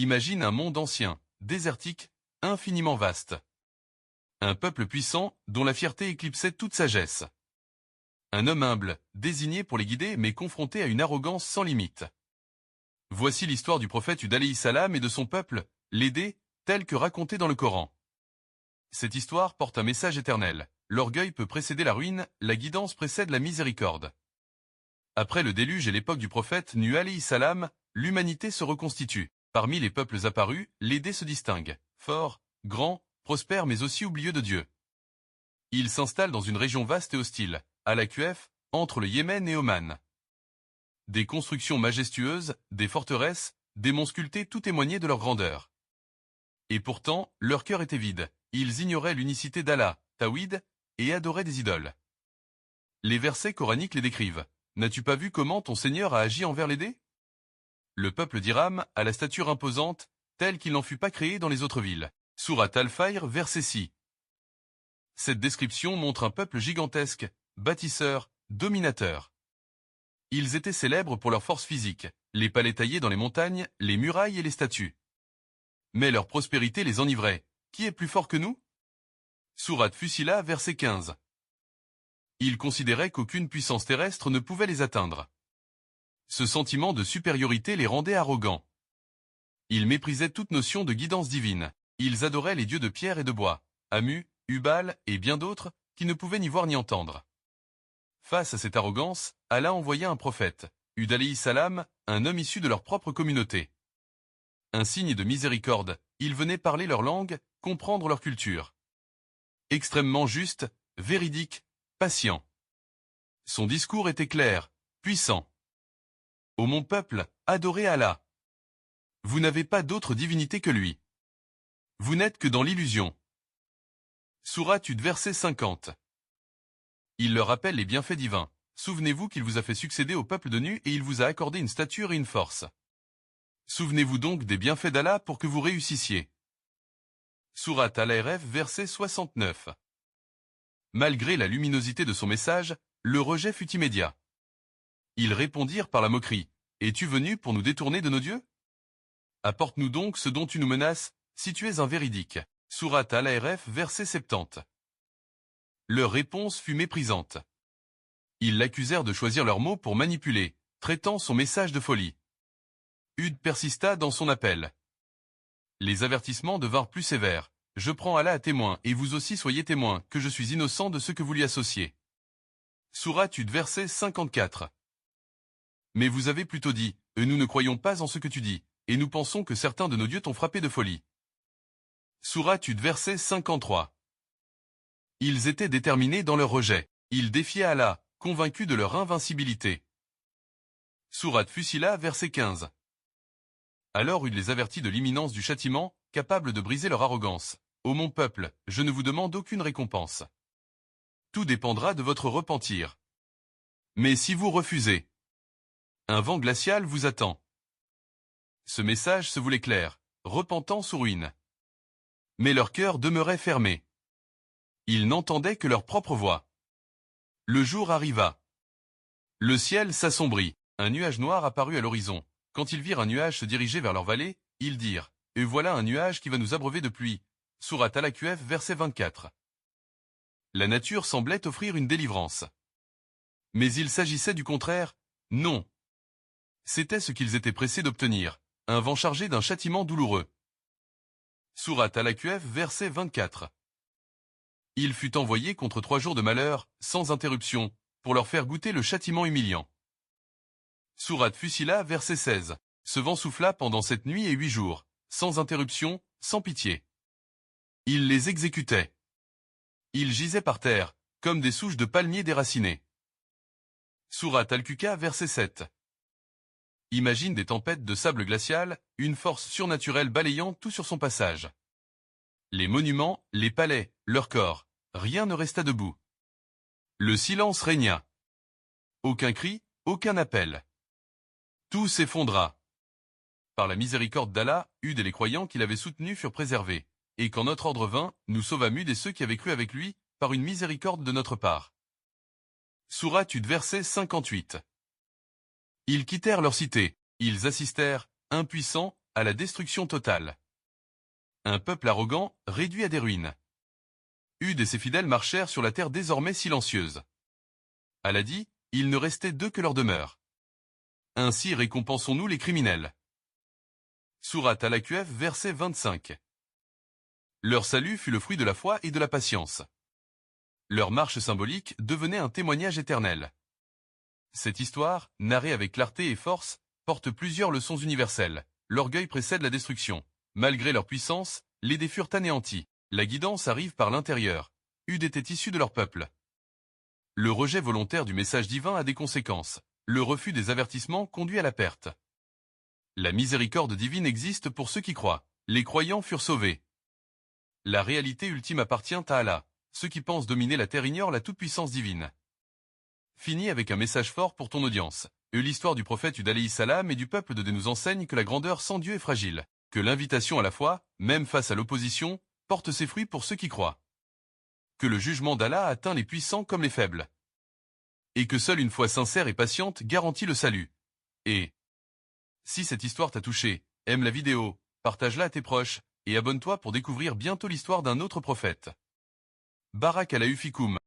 Imagine un monde ancien, désertique, infiniment vaste. Un peuple puissant, dont la fierté éclipsait toute sagesse. Un homme humble, désigné pour les guider mais confronté à une arrogance sans limite. Voici l'histoire du prophète Hud alayhi salam et de son peuple, l'aider, tel que raconté dans le Coran. Cette histoire porte un message éternel. L'orgueil peut précéder la ruine, la guidance précède la miséricorde. Après le déluge et l'époque du prophète Nuh alayhi salam, l'humanité se reconstitue. Parmi les peuples apparus, l'aider se distingue. Fort, grand, prospère mais aussi oublieux de Dieu. Il s'installe dans une région vaste et hostile, à la Kuef, entre le Yémen et Oman. Des constructions majestueuses, des forteresses, des monts sculptés tout témoignaient de leur grandeur. Et pourtant, leur cœur était vide. Ils ignoraient l'unicité d'Allah, Tawhid, et adoraient des idoles. Les versets coraniques les décrivent. N'as-tu pas vu comment ton Seigneur a agi envers l'aider? Le peuple d'Iram a la stature imposante, telle qu'il n'en fut pas créé dans les autres villes. Sourate Al-Fajr, verset 6. Cette description montre un peuple gigantesque, bâtisseur, dominateur. Ils étaient célèbres pour leur force physique, les palais taillés dans les montagnes, les murailles et les statues. Mais leur prospérité les enivrait. Qui est plus fort que nous? Sourate Fusila, verset 15. Ils considéraient qu'aucune puissance terrestre ne pouvait les atteindre. Ce sentiment de supériorité les rendait arrogants. Ils méprisaient toute notion de guidance divine. Ils adoraient les dieux de pierre et de bois, Amu, Hubal et bien d'autres, qui ne pouvaient ni voir ni entendre. Face à cette arrogance, Allah envoya un prophète, Hud alayhi salam, un homme issu de leur propre communauté. Un signe de miséricorde, il venait parler leur langue, comprendre leur culture. Extrêmement juste, véridique, patient. Son discours était clair, puissant. Ô mon peuple, adorez Allah. Vous n'avez pas d'autre divinité que lui. Vous n'êtes que dans l'illusion. Sourate Hud, verset 50. Il leur rappelle les bienfaits divins. Souvenez-vous qu'il vous a fait succéder au peuple de Nuh et il vous a accordé une stature et une force. Souvenez-vous donc des bienfaits d'Allah pour que vous réussissiez. Sourate Al-Araf, verset 69. Malgré la luminosité de son message, le rejet fut immédiat. Ils répondirent par la moquerie. Es-tu venu pour nous détourner de nos dieux? Apporte-nous donc ce dont tu nous menaces, si tu es un véridique. Sourate Al-Araf, verset 70. Leur réponse fut méprisante. Ils l'accusèrent de choisir leurs mots pour manipuler, traitant son message de folie. Hud persista dans son appel. Les avertissements devinrent plus sévères. Je prends Allah à témoin et vous aussi soyez témoins que je suis innocent de ce que vous lui associez. Sourate Hud, verset 54. Mais vous avez plutôt dit, nous ne croyons pas en ce que tu dis, et nous pensons que certains de nos dieux t'ont frappé de folie. Sourate Hud, verset 53. Ils étaient déterminés dans leur rejet. Ils défiaient Allah, convaincus de leur invincibilité. Sourate Fusila, verset 15. Alors Hud les avertit de l'imminence du châtiment, capable de briser leur arrogance. Ô mon peuple, je ne vous demande aucune récompense. Tout dépendra de votre repentir. Mais si vous refusez, un vent glacial vous attend. Ce message se voulait clair, repentance ou ruine. Mais leur cœur demeurait fermé. Ils n'entendaient que leur propre voix. Le jour arriva. Le ciel s'assombrit. Un nuage noir apparut à l'horizon. Quand ils virent un nuage se diriger vers leur vallée, ils dirent « Et voilà un nuage qui va nous abreuver de pluie » Sourate Al-Kahf, verset 24. La nature semblait offrir une délivrance. Mais il s'agissait du contraire, non. C'était ce qu'ils étaient pressés d'obtenir, un vent chargé d'un châtiment douloureux. Sourate Al-Kahf, verset 24. Il fut envoyé contre 3 jours de malheur, sans interruption, pour leur faire goûter le châtiment humiliant. Sourate Fusila, verset 16. Ce vent souffla pendant 7 nuits et 8 jours, sans interruption, sans pitié. Il les exécutait. Ils gisaient par terre, comme des souches de palmiers déracinées. Sourate Al-Kuka, verset 7. Imagine des tempêtes de sable glacial, une force surnaturelle balayant tout sur son passage. Les monuments, les palais, leurs corps, rien ne resta debout. Le silence régna. Aucun cri, aucun appel. Tout s'effondra. Par la miséricorde d'Allah, Hud et les croyants qui l'avaient soutenu furent préservés, et quand notre ordre vint, nous sauvâmes Hud et ceux qui avaient cru avec lui, par une miséricorde de notre part. Sourate Hud, verset 58. Ils quittèrent leur cité, ils assistèrent, impuissants, à la destruction totale. Un peuple arrogant, réduit à des ruines. Hude et ses fidèles marchèrent sur la terre désormais silencieuse. Allah dit, il ne restait d'eux que leur demeure. Ainsi récompensons-nous les criminels. Sourate Al-Ahqaf, verset 25. Leur salut fut le fruit de la foi et de la patience. Leur marche symbolique devenait un témoignage éternel. Cette histoire, narrée avec clarté et force, porte plusieurs leçons universelles. L'orgueil précède la destruction. Malgré leur puissance, les dés furent anéantis. La guidance arrive par l'intérieur. Hude était issu de leur peuple. Le rejet volontaire du message divin a des conséquences. Le refus des avertissements conduit à la perte. La miséricorde divine existe pour ceux qui croient. Les croyants furent sauvés. La réalité ultime appartient à Allah. Ceux qui pensent dominer la terre ignorent la toute-puissance divine. Fini avec un message fort pour ton audience. L'histoire du prophète Hud alayhi salam et du peuple de Dé nous enseigne que la grandeur sans Dieu est fragile. Que l'invitation à la foi, même face à l'opposition, porte ses fruits pour ceux qui croient. Que le jugement d'Allah atteint les puissants comme les faibles. Et que seule une foi sincère et patiente garantit le salut. Et si cette histoire t'a touché, aime la vidéo, partage-la à tes proches, et abonne-toi pour découvrir bientôt l'histoire d'un autre prophète. Barak Allahu fikoum.